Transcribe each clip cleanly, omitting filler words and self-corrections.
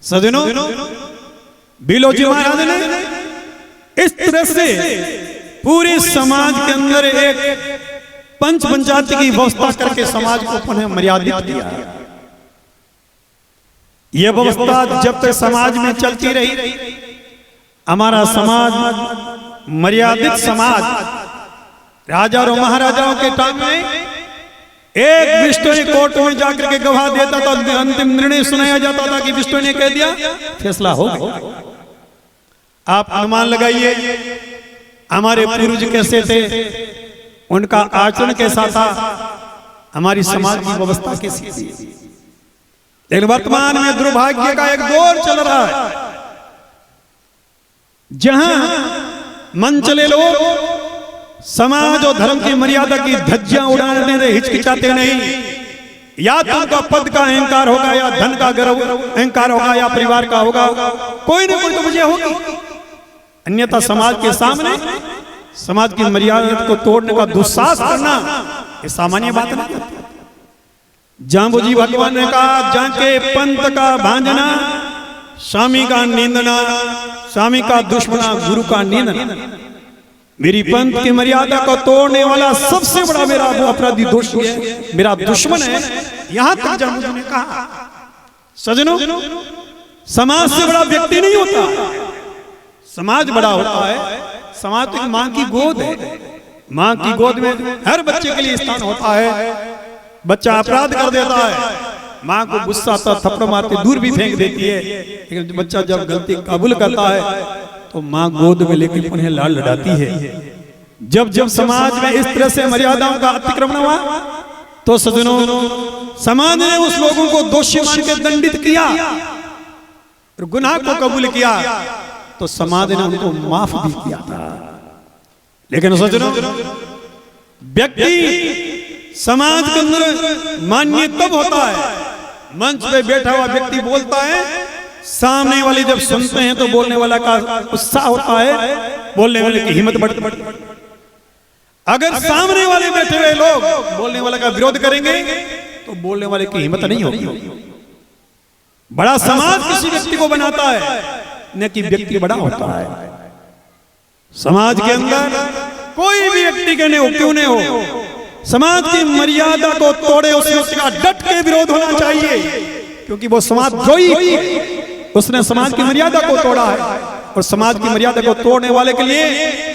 सजनों, बीलोजी महाराज ने इस तरह से पूरे समाज के अंदर एक पंच पंचायत की व्यवस्था करके समाज को पुनः मर्यादित किया। यह व्यवस्था जब तक समाज में चलती रही, हमारा समाज मर्यादित समाज, राजा और महाराजाओं के टाइम में एक विष्णु ने कोर्ट में जाकर के गवाह देता था, अंतिम निर्णय सुनाया जाता था कि विष्णु ने कह दिया, फैसला हो गया। आप अनुमान लगाइए हमारे पूर्वज कैसे थे, उनका आचरण कैसा था, हमारी समाज की व्यवस्था कैसी थी। लेकिन वर्तमान में दुर्भाग्य का एक दौर चल रहा है जहां मन चले लोग समाज और धर्म की मर्यादा की धज्जियां उड़ाने से हिचकिचाते नहीं। या तो उनका पद का अहंकार होगा, या धन का गर्व अहंकार होगा, या परिवार का होगा, कोई ना कोई तो वजह होगी। अन्यथा समाज के सामने समाज की मर्यादा को तोड़ने का दुस्साहस करना ये सामान्य बात नहीं। जाम्बूजी भगवान ने कहा, जाके पंथ का भांजना, स्वामी का निंदना, स्वामी का दुश्मना, गुरु का निंदना। मेरी पंथ की मर्यादा को तोड़ने वाला सबसे बड़ा मेरा वो अपराधी दोषी है, मेरा दुश्मन है। यहां तक जाम्बूजी ने कहा। सजनों, समाज से बड़ा व्यक्ति नहीं होता, समाज बड़ा होता है। समाज तो मां की गोद है, मां की गोद में हर बच्चे के लिए स्थान होता है। बच्चा अपराध कर देता है, मां को गुस्सा आता, थप्पड़ मारती, दूर भी फेंक देती है। लेकिन बच्चा जब गलती कबूल करता है तो मां गोद में लेकर उन्हें लाल लड़ाती है। जब जब समाज में इस तरह से मर्यादाओं का अतिक्रमण हुआ तो सजनों, समाज ने उस लोगों को दोषी मान के दंडित किया और गुनाह को कबूल किया, तो समाज ने उनको माफ भी किया था। लेकिन सजनों, व्यक्ति समाज के अंदर मान्य तब होता है, मंच पे बैठा हुआ व्यक्ति बोलता है, सामने वाले जब सुनते हैं तो बोलने वाला का उत्साह होता है, बोलने वाले की हिम्मत बढ़ती। अगर सामने वाले बैठे हुए लोग बोलने वाले का विरोध करेंगे तो बोलने वाले की हिम्मत नहीं होगी। बड़ा समाज किसी व्यक्ति को बनाता है, न कि व्यक्ति बड़ा होता है। समाज के अंदर कोई भी व्यक्ति क्यों नहीं हो, समाज की मर्यादा को तोड़े उसका डट के विरोध होना चाहिए, क्योंकि वो समाजद्रोही, उसने समाज की मर्यादा को तोड़ा है। और समाज की मर्यादा को तोड़ने वाले के लिए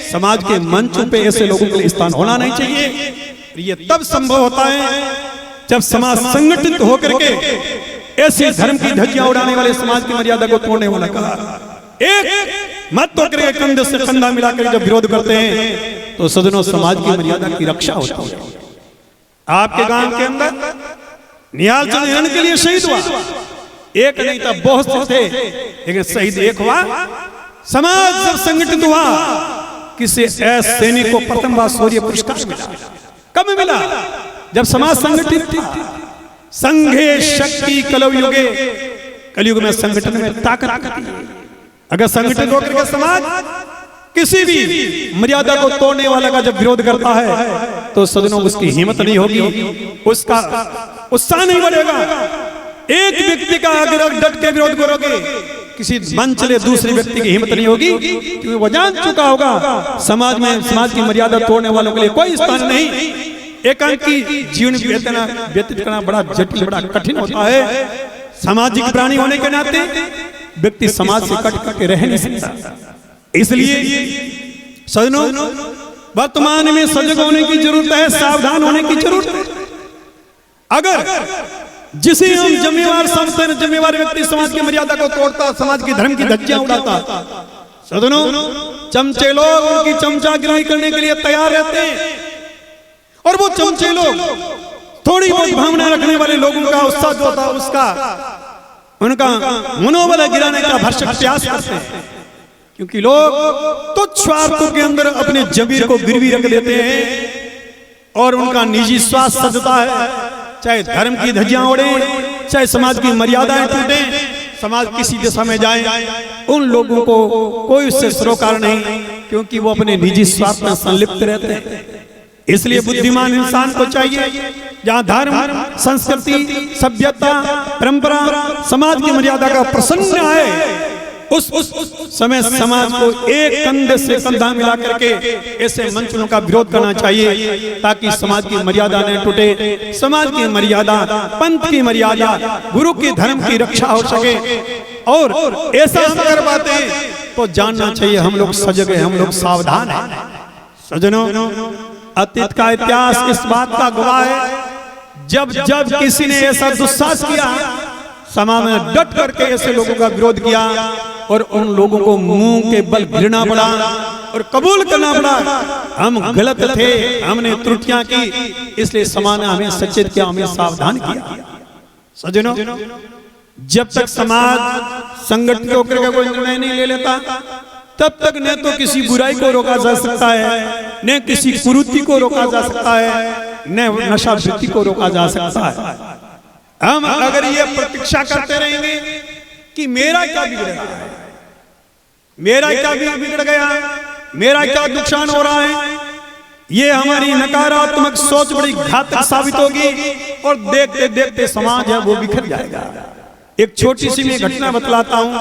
समाज के मंचों पे ऐसे लोगों के लिए स्थान होना नहीं चाहिए। ये तब संभव होता है जब समाज संगठित होकर के ऐसे धर्म की धज्जियां उड़ाने वाले समाज की मर्यादा को तोड़ने वाला का एक मत होकर के कंधे से कंधा मिलाकर जब विरोध करते हैं तो सजनों, समाज की मर्यादा की रक्षा होती है। आपके गांव के अंदर निहाल चंद हिरण के लिए शहीद हुआ, एक नहीं था, बहुत से थे, लेकिन शहीद एक हुआ। समाज जब संगठित हुआ, किसी ऐसे सैनिक को प्रथम बार शौर्य पुरस्कार मिला। कब मिला? जब समाज संगठित था। संघे शक्ति कलयुगे, कलयुग में संगठन में ताकत आती है। अगर संगठित होकर के समाज किसी भी मर्यादा को तोड़ने वाला का जब विरोध करता है तो सदनों उसकी हिम्मत नहीं होगी, उसका उत्साह नहीं बढ़ेगा। एक व्यक्ति का अगर डट के विरोध करोगे, किसी मंच ले दूसरे व्यक्ति की हिम्मत नहीं होगी, क्योंकि वो जान चुका होगा समाज में समाज की मर्यादा तोड़ने वालों के लिए कोई स्थान नहीं। एकांकी जीवन व्यतीत करना बड़ा जटिल, बड़ा कठिन होता है। सामाजिक प्राणी होने के नाते व्यक्ति समाज से कट के रह नहीं सकता। इसलिए सजनों, वर्तमान में सजग होने की जरूरत है, सावधान होने की जरूरत है। अगर जिसे हम जिम्मेवार समझते हैं, जिम्मेवार व्यक्ति समाज की मर्यादा को तोड़ता, समाज की धर्म की धज्जियां उड़ाता, सजनों, चमचे लोग उनकी चमचागिरी करने के लिए तैयार रहते हैं। और वो चमचे लोग थोड़ी बहुत भावना रखने वाले लोगों का उत्साह जो होता है उसका उनका मनोबल गिराने का भरसक प्रयास करते हैं, क्योंकि लोग तुच्छ स्वार्थों के अंदर अपने जमीर को गिरवी रख देते हैं और उनका निजी स्वार्थ सजता है। चाहे धर्म की धज्जियां उड़े, चाहे समाज की मर्यादाएं टूटे, समाज किसी दिशा में जाए, उन लोगों को कोई उससे सरोकार नहीं, क्योंकि वो अपने निजी स्वार्थ में संलिप्त रहते हैं। इसलिए बुद्धिमान इंसान को चाहिए जहाँ धर्म, संस्कृति, सभ्यता, परंपरा, समाज की मर्यादा का प्रसंग आए, उस समय समाज को एक कंधे से कंधा मिला करके ऐसे मंचों का विरोध करना चाहिए ताकि समाज की मर्यादा न टूटे, समाज की मर्यादा, पंथ की मर्यादा, गुरु के धर्म की रक्षा हो सके। और ऐसा अगर बातें तो जानना चाहिए हम लोग सजग हैं, हम लोग सावधान हैं। सजनों, अतीत का इतिहास इस बात का गवाह है, जब जब किसी ने ऐसा दुस्साहस किया, समाज में डट करके ऐसे लोगों का विरोध किया और उन लोगों को मुंह के बल गिरना पड़ा और कबूल करना पड़ा, हम गलत थे, हमने त्रुटियां की, इसलिए समाज ने हमें सचेत किया, हमें सावधान किया। सजनों, जब तक समाज संगठित होकर के कोई निर्णय नहीं ले लेता, तब तक न तो किसी बुराई को रोका जा सकता है, न किसी कुरीति को रोका जा सकता है, न नशा वृत्ति को रोका जा सकता है। हम अगर ये प्रतीक्षा करते रहेंगे कि मेरा क्या बिगड़ेगा, मेरा क्या बिगड़ गया, मेरा क्या नुकसान हो रहा है, ये हमारी नकारात्मक सोच बड़ी घातक साबित होगी और देखते देखते समाज है वो बिखर जाएगा। एक छोटी सी मैं घटना बतलाता हूं,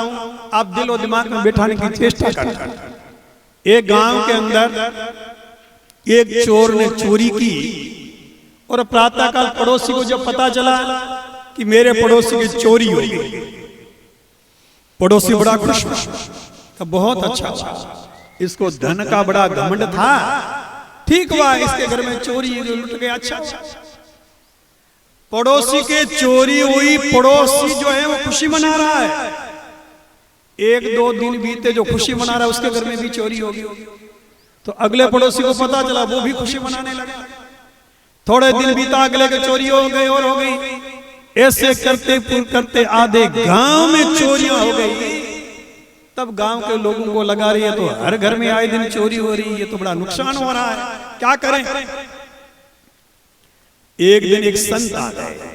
आप दिल और दिमाग में बैठाने की चेष्टा करना। एक गांव के अंदर एक चोर ने चोरी की और प्रातःकाल पड़ोसी को जब पता चला कि मेरे पड़ोसी की चोरी हो गई, पड़ोसी बड़ा खुश हुआ, बहुत अच्छा, इसको धन का बड़ा घमंड था, ठीक हुआ, इसके घर में चोरी लुट गया, अच्छा। पड़ोसी के चोरी हुई, पड़ोसी जो है वो खुशी मना रहा है। एक दो दिन बीते, जो खुशी मना रहा है उसके घर में भी चोरी होगी, तो अगले पड़ोसी को पता चला, वो भी खुशी मनाने लगा। थोड़े दिन बीता, अगले के चोरी हो गई और हो गई, ऐसे करते करते आधे गांव में चोरियां हो गई। तब गांव के लोगों को लगा रही है तो हर घर में आए दिन चोरी हो रही है, तो बड़ा नुकसान हो रहा है, क्या करें। एक दिन एक संत आ गए,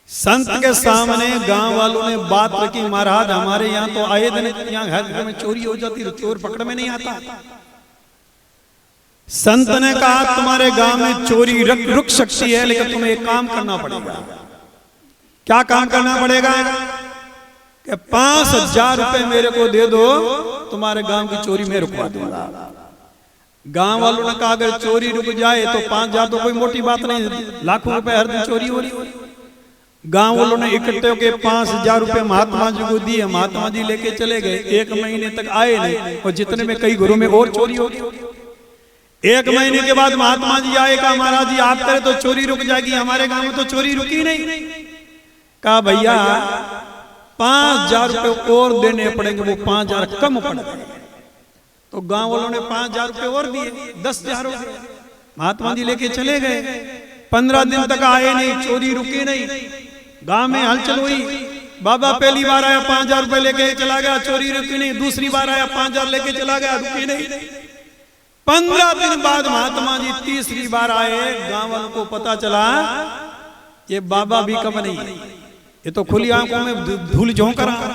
संत के सामने गांव वालों ने बात रखी, महाराज हमारे यहाँ तो आए दिन यहाँ घर में चोरी हो जाती, तो चोर पकड़ में नहीं आता। संत ने कहा तुम्हारे गांव में चोरी रुक सकती है, लेकिन तुम्हें एक काम करना पड़ेगा। क्या काम करना पड़ेगा? कि 5,000 रुपए मेरे को दे दो, तुम्हारे गांव की चोरी मैं रुकवा दूंगा। गांव वालों ने कहा अगर चोरी रुक जाए तो 5,000 तो कोई मोटी बात नहीं, लाखों रुपए हर दिन चोरी हो रही। गांव वालों ने इकट्ठे होकर 5,000 रुपए महात्मा जी को दिए, महात्मा जी लेके चले गए। 1 महीने तक आए नहीं और जितने में कई घरों में और चोरी हो गई। 1 महीने के बाद महात्मा जी आए, कहा महाराज जी आप करे तो चोरी रुक जाएगी, हमारे गांव में तो चोरी रुकी नहीं। कहा भैया 5,000 रुपए और देने पड़ेंगे, वो 5,000 कम पड़ गए। तो गांव वालों ने 5,000 रुपए और दिए, 10,000 हो गए। महात्मा जी लेके चले गए। 15 दिन तक आए नहीं, चोरी रुकी नहीं। गांव में हलचल हुई, बाबा पहली बार आया 5,000 रुपए लेके चला गया, चोरी रुकी नहीं। दूसरी बार आया 5,000 लेके चला गया, रुकी नहीं। 15 दिन बाद महात्मा जी तीसरी बार आए। गांव वालों को पता चला ये बाबा भी कम नहीं, ये तो खुली आंखों में धूल झोंक रहा।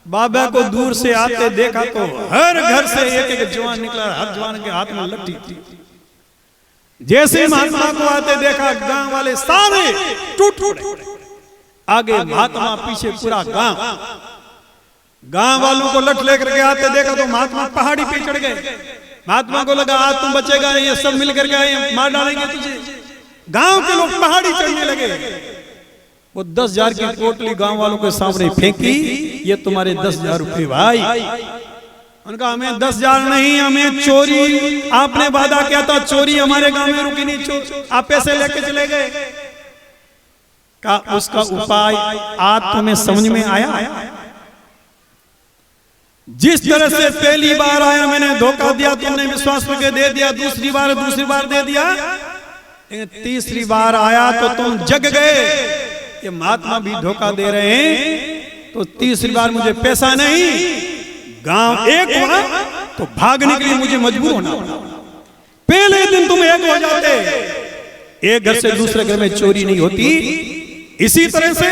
बाबा को दूर से आते देखा तो हर घर से एक जवान निकला, हर जवान के हाथ में लट्ठी थी। जैसे महात्मा को आते देखा, गांव वाले सारे टूट आगे, महात्मा पीछे, पूरा गांव। गांव वालों को लठ लेकर के आते देखा तो महात्मा पहाड़ी पे चढ़ गए। महात्मा को लगा आज तुम बचेगा, ये सब मिलकर के आए मार डालेंगे तुझे। गांव के लोग पहाड़ी चढ़ने लगे। वो 10,000 की पोटली गांव वालों के सामने फेंकी, ये तुम्हारे 10,000 रुपए भाई। उनका हमें 10,000 नहीं, हमें चोरी, आपने वादा किया था चोरी हमारे गांव में रुकी नहीं, आप पैसे लेके चले गए। का उसका उपाय आज तुम्हें समझ में आया? जिस तरह से पहली बार आया मैंने धोखा दिया, तुमने विश्वास करके दे दिया, दूसरी बार दे दिया, तीसरी बार आया तो तुम जग गए कि महात्मा भी धोखा दे रहे हैं, तो तीसरी बार मुझे पैसा नहीं, गांव एक हुआ तो भागने के लिए मुझे मजबूर होना पड़ा। पहले दिन तुम एक हो जाते, एक घर से दूसरे घर में चोरी नहीं होती। इसी तरह से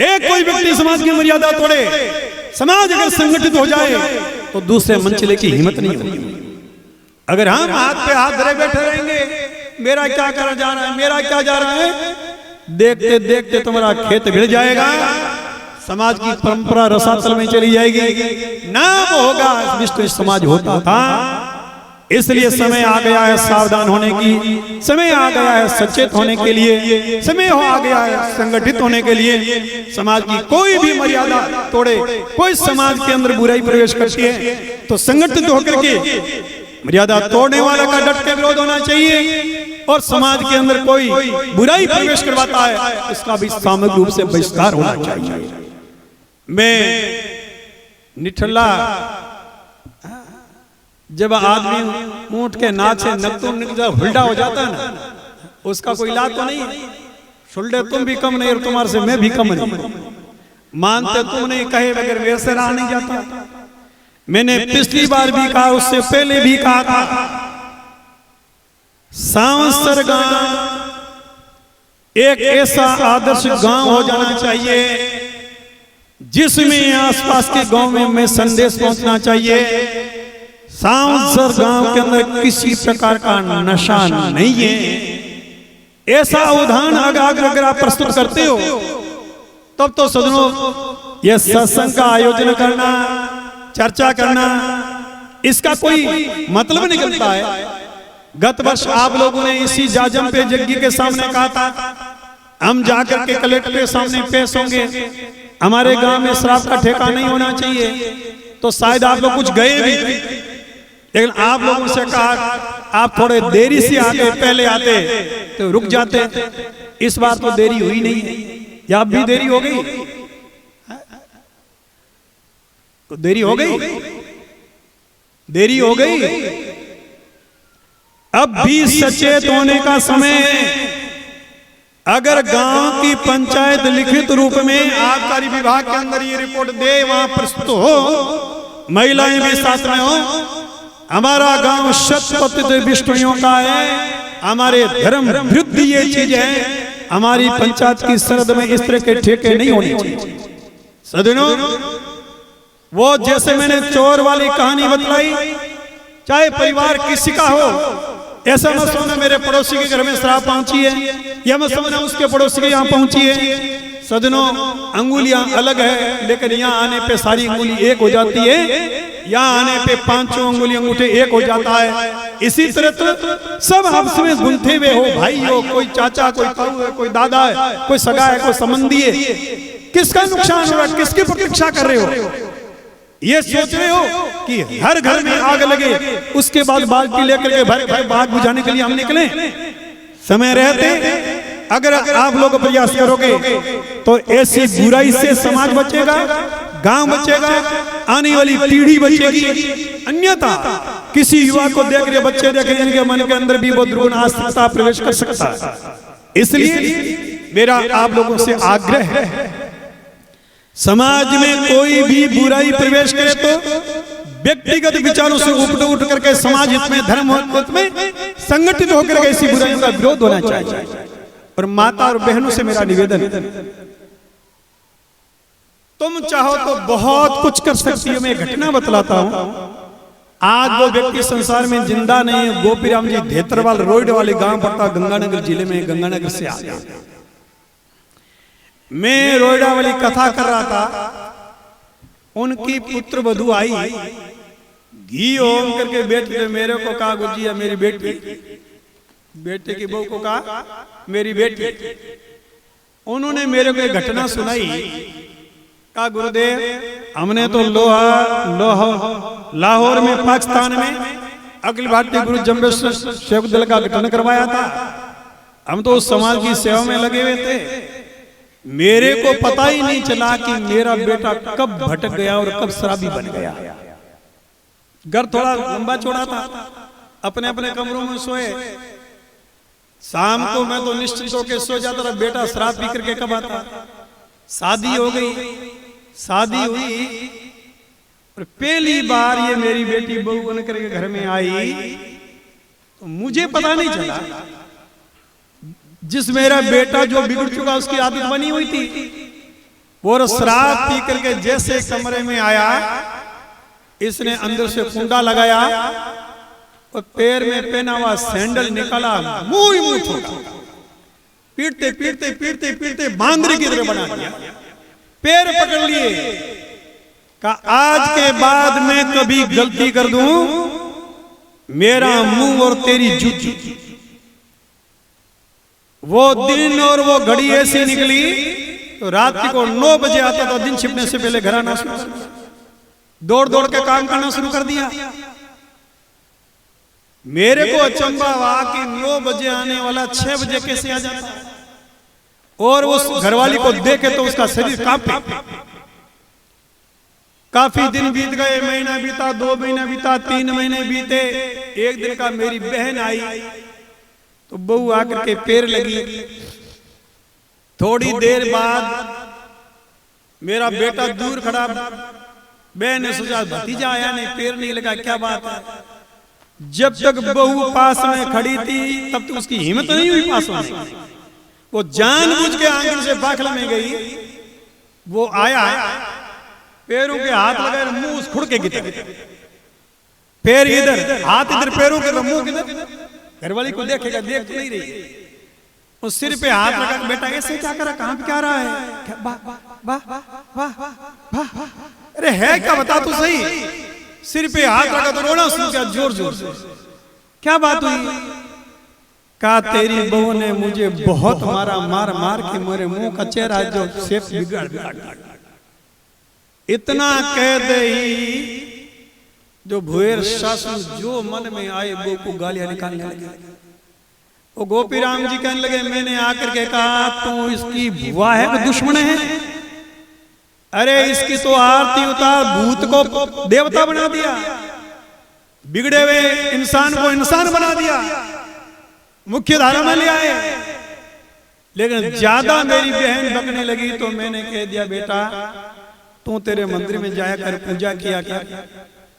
एक कोई व्यक्ति समाज की मर्यादा तोड़े, समाज अगर संगठित हो जाए तो दूसरे मंचले की हिम्मत नहीं होती। अगर हम हाथ पे हाथ धरे बैठे रहेंगे, मेरा क्या करा जा रहा है, मेरा क्या जा रहा है, देखते देखते तुम्हारा खेत भिड़ जाएगा, समाज की परंपरा रसातल में चली जाएगी, नाम होगा विश्व समाज होता था। इसलिए समय आ गया है सावधान होने की, समय आ गया है सचेत होने के लिए, समय आ गया है संगठित होने के लिए। समाज की कोई भी मर्यादा तोड़े, कोई समाज के अंदर बुराई प्रवेश करती है तो संगठित होकर के मर्यादा तोड़ने वाला का डट के विरोध होना चाहिए, और समाज के अंदर कोई बुराई प्रवेश करवाता है इसका भी सामूहिक रूप से बहिष्कार होना चाहिए। मैं निठल्ला, जब आदमी ऊंट के नाक से नकतुन हुल्डा हो जाता है ना, उसका कोई इलाज तो नहीं है। शुल्डे तुम भी कम नहीं और तुम्हारे से मैं भी कम नहीं, मानते तुम नहीं, कहे बगैर मेरे से रहा नहीं जाता। मैंने पिछली बार भी कहा, उससे पहले भी कहा था, सांवसर गांव एक ऐसा आदर्श गांव हो जाना चाहिए जिसमें आसपास के गांव में संदेश पहुंचना चाहिए। सांवसर गांव के अंदर किसी प्रकार का नशा नहीं है। ऐसा उदाहरण अगर आप प्रस्तुत करते हो तब तो सदनों यह सत्संग का आयोजन करना, चर्चा करना, इसका कोई मतलब निकलता है। गत वर्ष आप लोगों ने इसी जाजम पे जग्गी के सामने कहा था, हम जाकर के कलेक्टर के सामने पेश होंगे, हमारे गांव में शराब का ठेका नहीं होना चाहिए। तो शायद आप लोग कुछ गए भी, लेकिन आप लोगों से कहा आप थोड़े देरी से आते, पहले आते तो रुक जाते। इस बार तो देरी हुई नहीं, या अब भी देरी हो गई? तो देरी हो गई, देरी हो गई। अब भी सचेत होने का समय है। अगर गांव की पंचायत लिखित रूप में आबकारी विभाग के अंदर ये रिपोर्ट दे, वहां प्रस्तुत हो, महिलाएं भी साथ में हो, हमारा गांव शत-प्रतिशत विष्णुओं का है, हमारे धर्म विरुद्ध ये चीज है, हमारी पंचायत की सरहद में इस तरह के ठेके नहीं होने चाहिए। सदनों, वो जैसे मैंने चोर वाली कहानी बतलाई, चाहे परिवार किसी का हो, ऐसा मत समझना मेरे पड़ोसी के घर में शराब पहुंची है, या मत समझना उसके पड़ोसी के यहाँ पहुंची है। सदनों, अंगुलियां अलग है, लेकिन यहाँ आने पे सारी अंगुली एक हो जाती है, यहाँ आने पे पांचों अंगुली अंगूठे एक हो जाता है। इसी तरह तो सब आपस में गुंथे हुए हो, भाई हो, कोई चाचा, कोई ताऊ है, कोई दादा है, कोई सगा है, कोई संबंधी है। किसका नुकसान हो रहा है, किसकी प्रतीक्षा कर रहे हो? ये सोच रहे हो कि हर घर में आग लगे, उसके बाद बाल्टी लेकर के भर आग बुझाने के लिए हम निकले? समय रहते अगर आप लोग प्रयास करोगे तो ऐसी बुराई से समाज बचेगा, गांव बचेगा, आने वाली पीढ़ी बचेगी। अन्यथा किसी युवा को देख रहे बच्चे देखें, इनके मन के अंदर भी वो दुर्गुण आस्था प्रवेश कर सकता है। इसलिए मेरा आप लोगों से आग्रह है, समाज में कोई भी बुराई प्रवेश करे तो व्यक्तिगत विचारों से उठ करके समाज हित में, धर्म हित में संगठित होकर के ऐसी बुराइयों का विरोध होना चाहिए। और माता और बहनों से मेरा निवेदन, तुम चाहो तो बहुत कुछ कर सकती हो। मैं घटना बतलाता हूं। आज वो व्यक्ति संसार में जिंदा नहीं है। गोपीराम जी धेतरवाल रोड वाले गांव पड़ता गंगानगर जिले में, गंगानगर से आ गया। मैं रोयडा वाली कथा कर रहा था, उनकी पुत्र वधू आई, घी होम करके बेटे मेरे को कहा गुजिया मेरी बेटी, बेटे की बहू को कहा मेरी बेटी। उन्होंने मेरे को एक घटना सुनाई, कहा गुरुदेव हमने तो लाहौर में, पाकिस्तान में अखिल भारतीय गुरु जम्बेश्वर सेवक दल का गठन करवाया था। हम तो उस समाज की सेवा में लगे हुए थे। मेरे को पता ही नहीं चला कि मेरा बेटा कब भटक गया और कब शराबी बन गया। घर थोड़ा लंबा चौड़ा था, अपने अपने कमरों में सोए। शाम को मैं तो निश्चित होकर सो जाता था, बेटा शराब पी करके कब आता। शादी हो गई, शादी हुई और पहली बार ये मेरी बेटी बहू बन करके घर में आई तो मुझे पता नहीं चला। जिस मेरा बेटा जो बिगड़ चुका उसकी आदत बनी हुई थी, वो शराब पी करके जैसे कमरे में आया, इसने अंदर से कुंडा लगाया और पैर में पहना हुआ सैंडल निकाला, मुंह छोड़ा, पीटते पीटते पीटते पीटते बांदरी की तरह बना दिया, पैर पकड़ लिए। कहा आज के बाद मैं कभी गलती कर दूं, मेरा मुंह और तेरी जूती। वो दिन और वो घड़ी ऐसी निकली तो रात को 9 बजे आता था, दिन छिपने से पहले घर आना शुरू, दौड़ दौड़ के काम करना शुरू कर दिया। मेरे को अचंभा हुआ कि 9 बजे आने वाला 6 बजे कैसे आ जाता, और उस घरवाली को देखे तो उसका शरीर कांपे। काफी दिन बीत गए, महीना बीता, 2 महीना बीता, 3 महीने बीते। एक दिन का मेरी बहन आई तो बहू आकर के पैर लगी। थोड़ी देर बाद मेरा बेटा दूर खड़ा, बहन ने सोचा भतीजा आया नहीं, पैर नहीं लगा, क्या बात है। जब तक बहू पास में खड़ी थी तब तक उसकी हिम्मत नहीं हुई पास में, वो जानबूझ के आंगन से बाखला में गई। वो आया, पैरों के हाथ लगाए, मुंह उस खुड़ के गिर, पैर इधर, हाथ इधर, पैरों के मुंह किधर। घरवाली को देखेगा, देख तो नहीं रही, उस सिर पे हाथ लगा, बेटा ऐसे क्या करा, कहां पे क्या रहा है, वाह वाह वाह वाह, अरे है क्या, बता तो सही। सिर पे हाथ लगा तो रोना शुरू किया जोर जोर से। क्या बात हुई? कहा तेरी बहू ने मुझे बहुत मारा, मार मार के मेरे मुंह का चेहरा जो शेप बिगाड़ दिया। इतना कह दे ही जो भुएर सासू जो मन में आए वो को गालियां निकालने लगे। वो गोपी राम जी कहने लगे, मैंने आकर के कहा तू इसकी बुआ है कि दुश्मन है? अरे इसकी तो आरती उतार, भूत को देवता बना दिया, बिगड़े हुए इंसान को इंसान बना दिया, मुख्य धारा में ले आए। लेकिन ज्यादा मेरी बहन बकने लगी तो मैंने कह दिया, बेटा तू तेरे मंदिर में जाया कर, पूजा किया कर,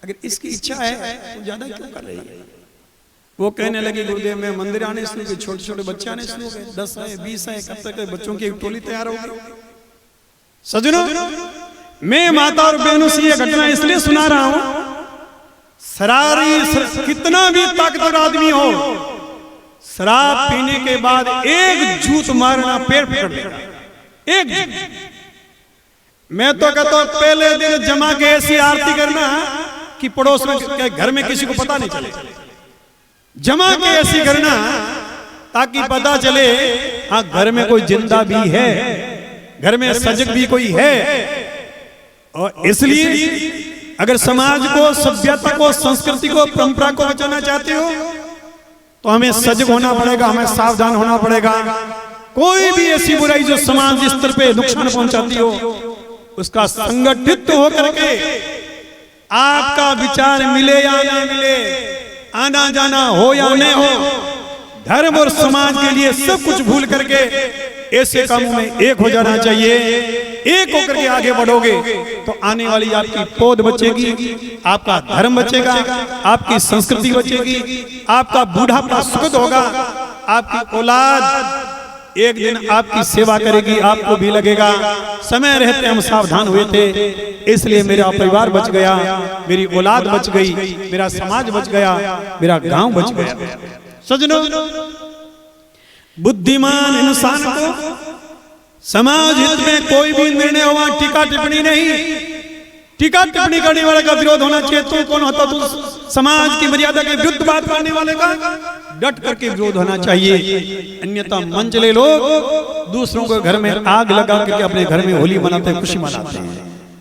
अगर इसकी इच्छा है तो ज्यादा क्यों कर रही है। वो कहने लगी, गुरुदेव मैं मंदिर आने शुरू हुए, छोटे छोटे बच्चे आने शुरू हो गए, 10 है 20 है, कब तक बच्चों की एक टोली तैयार हो गई। सजनों, मैं माता और बहनों से ये घटना इसलिए सुना रहा हूं, शरारी कितना भी ताकतवर आदमी हो, शराब पीने के बाद एक जूत मारना पेड़ पकड़ लेगा, एक जूत। मैं तो कहता हूं पहले दिन जमा के ऐसी आरती करना कि पड़ोस में के घर में किसी को पता नहीं चले, जमा के ऐसी करना ताकि पता चले हाँ घर में कोई जिंदा भी है, घर में सजग भी कोई है। और इसलिए अगर समाज को, सभ्यता को, संस्कृति को, परंपरा को बचाना चाहते हो तो हमें सजग होना पड़ेगा, हमें सावधान होना पड़ेगा। कोई भी ऐसी बुराई जो समाज स्तर पे नुकसान पहुंचाती हो, उसका संगठित होकर के आपका विचार मिले या ना मिले, आना जाना हो या नहीं हो, धर्म और समाज के लिए सब कुछ भूल करके ऐसे कामों में एक हो जाना चाहिए। एक होकर के आगे बढ़ोगे तो आने वाली आपकी पौध बचेगी, आपका धर्म बचेगा, आपकी संस्कृति बचेगी, आपका बुढ़ापा सुखद होगा, आपकी औलाद एक दिन आपकी सेवा करेगी, आपको भी लगेगा समय रहते हम सावधान हुए थे, इसलिए मेरा परिवार बच गया, मेरी औलाद बच गई, मेरा समाज बच गया, मेरा गांव बच गया। सजनों, बुद्धिमान इंसान को समाज हित में कोई भी निर्णय हुआ टीका टिप्पणी नहीं, टीका टिप्पणी करने वाले का विरोध होना चाहिए। तू कौन होता, तू समाज की मर्यादा के विरुद्ध बात करने वाले का डट करके विरोध होना चाहिए। अन्यथा मंचले लोग दूसरों को घर में आग लगा करके अपने घर में होली मनाते हैं, खुशी मनाते हैं।